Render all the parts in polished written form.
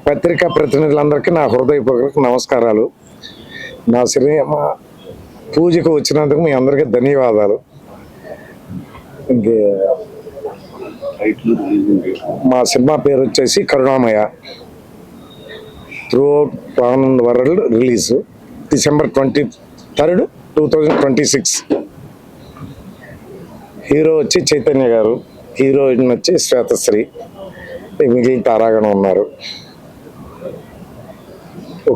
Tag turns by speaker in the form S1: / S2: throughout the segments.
S1: పత్రికా ప్రతినిధులందరికీ నా హృదయపూర్వక నమస్కారాలు. నా సినిమా పూజకు వచ్చినందుకు మీ అందరికీ ధన్యవాదాలు. మా సినిమా పేరు వచ్చేసి Karunamaya. Throughout and world release December 23rd, 2026. Hero వచ్చి చైతన్య గారు, హీరోయిన్ వచ్చి శ్వేతశ్రీ, మిగిలిన తారాగణం ఉన్నారు.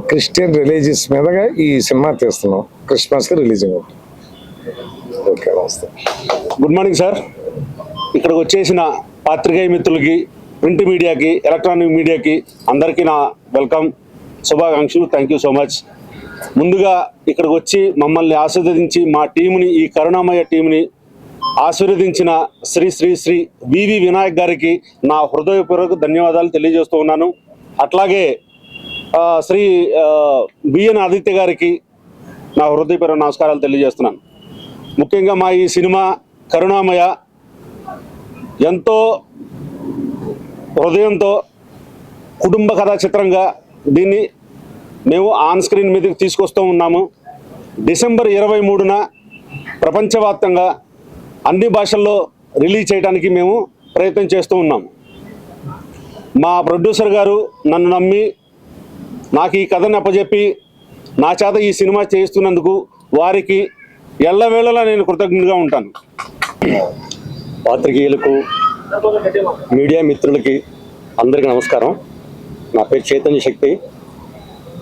S1: క్రిస్టియన్ రిలీజియస్ మీదగా ఈ సినిమా తీస్తున్నాం. క్రిస్మస్కి రిలీజింగ్ అవుతుంది. ఓకే, నమస్తే.
S2: Good morning sir. ఇక్కడికి వచ్చేసిన పాత్రికేయ మిత్రులకి, ప్రింట్ మీడియాకి, ఎలక్ట్రానిక్ మీడియాకి అందరికీ నా వెల్కమ్, శుభాకాంక్షలు. Thank you so much. ముందుగా ఇక్కడికి వచ్చి మమ్మల్ని ఆశీర్వదించి మా టీంని, ఈ కరుణామయ టీంని ఆశీర్వదించిన శ్రీ శ్రీ శ్రీ వివి వినాయక్ గారికి నా హృదయపూర్వక ధన్యవాదాలు తెలియజేస్తూ ఉన్నాను. అట్లాగే శ్రీ బిఎన్ ఆదిత్య గారికి నా హృదయపూర్వక నమస్కారాలు తెలియజేస్తున్నాను. ముఖ్యంగా మా ఈ సినిమా కరుణామయ ఎంతో హృదయంతో కుటుంబ కథా చిత్రంగా దీన్ని మేము ఆన్ స్క్రీన్ మీదకి తీసుకొస్తూ ఉన్నాము. December 23న ప్రపంచవ్యాప్తంగా అన్ని భాషల్లో రిలీజ్ చేయడానికి మేము ప్రయత్నం చేస్తూ ఉన్నాము. మా ప్రొడ్యూసర్ గారు నన్ను నమ్మి నాకు ఈ కథను అప్పచెప్పి నా చేత ఈ సినిమా చేస్తున్నందుకు వారికి ఎల్లవేళలా నేను కృతజ్ఞతగా ఉంటాను.
S3: పాత్రికేయులకు, మీడియా మిత్రులకి అందరికీ నమస్కారం. నా పేరు చైతన్య శక్తి.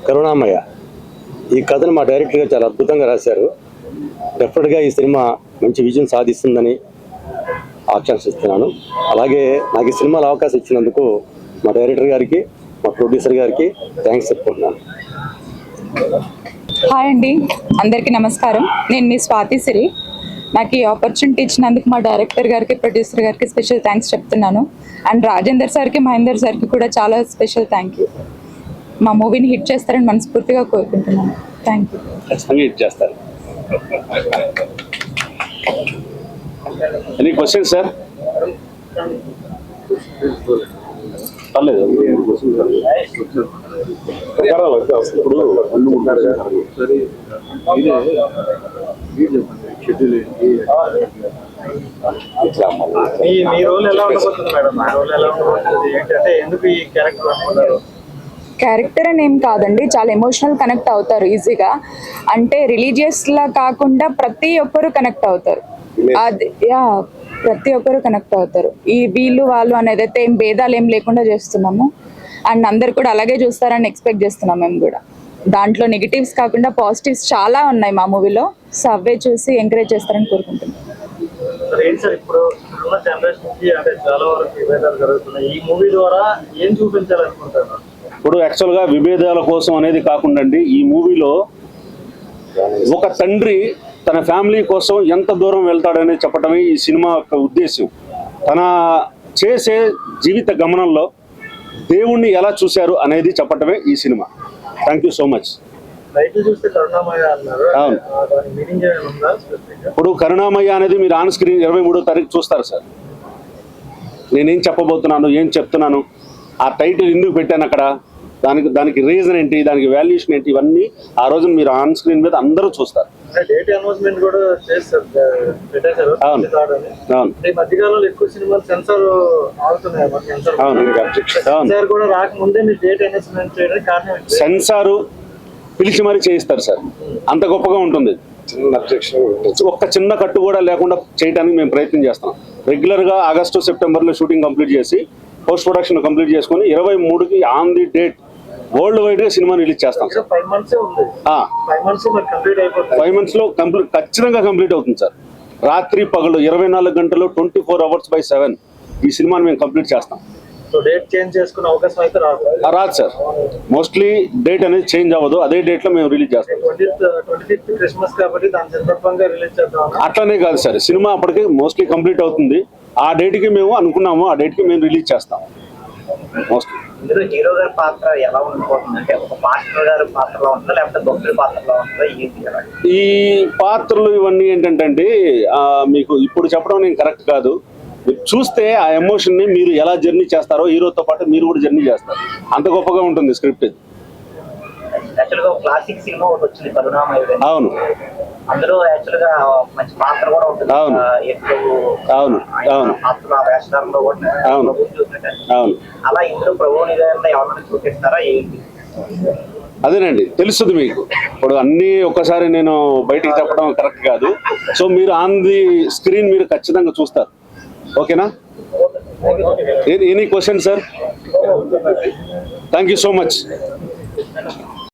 S3: కరుణామయ ఈ కథను మా డైరెక్టర్ గారు చాలా అద్భుతంగా రాశారు. డెఫినెట్గా ఈ సినిమా మంచి విజయం సాధిస్తుందని ఆకాంక్షిస్తున్నాను. అలాగే నాకు ఈ సినిమాలో అవకాశం ఇచ్చినందుకు మా డైరెక్టర్ గారికి, మా ప్రొడ్యూసర్ గారికి థ్యాంక్స్ చెప్పుకుంటున్నాను.
S4: హాయ్ అండి, అందరికీ నమస్కారం. నేను మీ స్వాతి సిరి. నాకు ఈ ఆపర్చునిటీ ఇచ్చినందుకు మా డైరెక్టర్ గారికి, ప్రొడ్యూసర్ గారికి స్పెషల్ థ్యాంక్స్ చెప్తున్నాను. అండ్ రాజేందర్ సార్కి, మహేందర్ సార్కి కూడా చాలా స్పెషల్ థ్యాంక్ యూ. మా మూవీని హిట్ చేస్తారని మనస్ఫూర్తిగా కోరుకుంటున్నాను. Thank you.
S2: ఖచ్చితంగా హిట్ చేస్తారు. Any question sir? పర్లేదు.
S5: మీ రోల్ ఎలా ఉండబోతుంది మేడం? మా రోల్ ఎలా ఉండబోతుంది ఏంటంటే ఎందుకు ఈ క్యారెక్టర్ అనుకున్నారు?
S4: క్యారెక్టర్ అని ఏం కాదండి, చాలా ఎమోషనల్ కనెక్ట్ అవుతారు ఈజీగా. అంటే రిలీజియస్ లా కాకుండా ప్రతి ఒక్కరు కనెక్ట్ అవుతారు. అది ప్రతి ఒక్కరు కనెక్ట్ అవుతారు. ఈ వీళ్ళు వాళ్ళు అనేది అయితే ఏం భేదాలు ఏం లేకుండా చేస్తున్నాము. అండ్ అందరు కూడా అలాగే చూస్తారని ఎక్స్పెక్ట్ చేస్తున్నాం మేము కూడా. దాంట్లో నెగిటివ్స్ కాకుండా పాజిటివ్స్ చాలా ఉన్నాయి మా మూవీలో. సో అవే చూసి ఎంకరేజ్ చేస్తారని కోరుకుంటున్నాం.
S5: ఇప్పుడు జనరేషన్ కి అంటే చాలా వరకు విభేదాలు జరుగుతున్నాయి. ఈ మూవీ ద్వారా ఏం చూపించాలనుకుంటున్నారు?
S2: ఇప్పుడు యాక్చువల్గా విభేదాల కోసం అనేది కాకుండా అండి, ఈ మూవీలో ఒక తండ్రి తన ఫ్యామిలీ కోసం ఎంత దూరం వెళ్తాడని చెప్పడమే ఈ సినిమా యొక్క ఉద్దేశం. తన చేసే జీవిత గమనంలో దేవుణ్ణి ఎలా చూశారు అనేది చెప్పడమే ఈ cinema. Thank you so much. అవును, ఇప్పుడు కరుణామయ్య అనేది మీరు ఆన్ స్క్రీన్ 23వ తారీఖు చూస్తారు సార్. నేనేం చెప్పబోతున్నాను, ఏం చెప్తున్నాను, ఆ టైటిల్ ఎందుకు పెట్టాను అక్కడ, దానికి రీజన్ ఏంటి, దానికి వాల్యుయేషన్ ఏంటి, ఇవన్నీ ఆ రోజు మీరు ఆన్ స్క్రీన్ మీద అందరూ చూస్తారు. అవును అవును సెన్సార్ పిలిచి మరీ చేయిస్తారు సార్. అంత గొప్పగా ఉంటుంది. ఒక్క చిన్న కట్టు కూడా లేకుండా చేయడానికి మేము ప్రయత్నం చేస్తాం. రెగ్యులర్గా ఆగస్టు, సెప్టెంబర్లో షూటింగ్ కంప్లీట్ చేసి పోస్ట్ ప్రొడక్షన్ కంప్లీట్ చేసుకుని 23కి on the date worldwide గా సినిమా రిలీజ్ చేస్తాం.
S5: 5 months లో
S2: ఖచ్చితంగా కంప్లీట్ అవుతుంది సార్. రాత్రి పగలు 24 గంటలు 24 hours/7 ఈ సినిమాని మేము కంప్లీట్ చేస్తాం.
S5: డేట్ చేంజ్ చేసుకునే అవకాశం అయితే
S2: రాదు సార్. మోస్ట్లీ డేట్ అనేది చేంజ్ అవ్వదు. అదే డేట్ లో మేము రిలీజ్ చేస్తాం.
S5: 25th క్రిస్మస్ కాబట్టి దాని సందర్భంగా రిలీజ్ చేద్దాం.
S2: అట్లనే కాదు సార్, సినిమా అప్పటికి మోస్ట్లీ కంప్లీట్ అవుతుంది. ఆ డేట్ కి మేము అనుకున్నాము, ఆ డేట్ కి మేము రిలీజ్ చేస్తాం. మోస్ట్లీ
S6: హీరో గారి పాత్ర ఎలా ఉండిపోతుంది? అంటే ఒక మాస్టర్ గారి పాత్రలో ఉంటుందా లేకపోతే భక్తుడి పాత్రలో ఉంటుందా?
S2: ఈ పాత్రలు ఇవన్నీ ఏంటంటే మీకు ఇప్పుడు చెప్పడం నేను కరెక్ట్ కాదు. మీరు చూస్తే ఆ ఎమోషన్ని మీరు ఎలా జర్నీ చేస్తారో హీరోతో పాటు మీరు కూడా జర్నీ చేస్తారు. అంత గొప్పగా ఉంటుంది స్క్రిప్ట్ ఇది.
S6: యాక్చువల్ గా క్లాసిక్ సినిమా ఒకటి వచ్చింది కరుణామయుడు.
S2: అవును
S6: అందులో యాక్చువల్ గా మంచి పాత్ర కూడా ఉంటుంది.
S2: అవును.
S6: ఎక్కువ
S2: అవును అవును
S6: పాత్ర వేషధారంలో కూడా
S2: అవును.
S6: ప్రభువుని చూసినట్టు.
S2: అవును
S6: అలా ఇందులో ప్రభువు నిజంగా ఎవరైనా చూపిస్తారా ఏంటి?
S2: అదేనండి తెలుస్తుంది మీకు. ఇప్పుడు అన్నీ ఒక్కసారి నేను బయటికి చెప్పడం కరెక్ట్ కాదు. సో మీరు ఆన్ ది స్క్రీన్ మీరు ఖచ్చితంగా చూస్తారు. ఓకేనా? Any question sir? Thank you so much.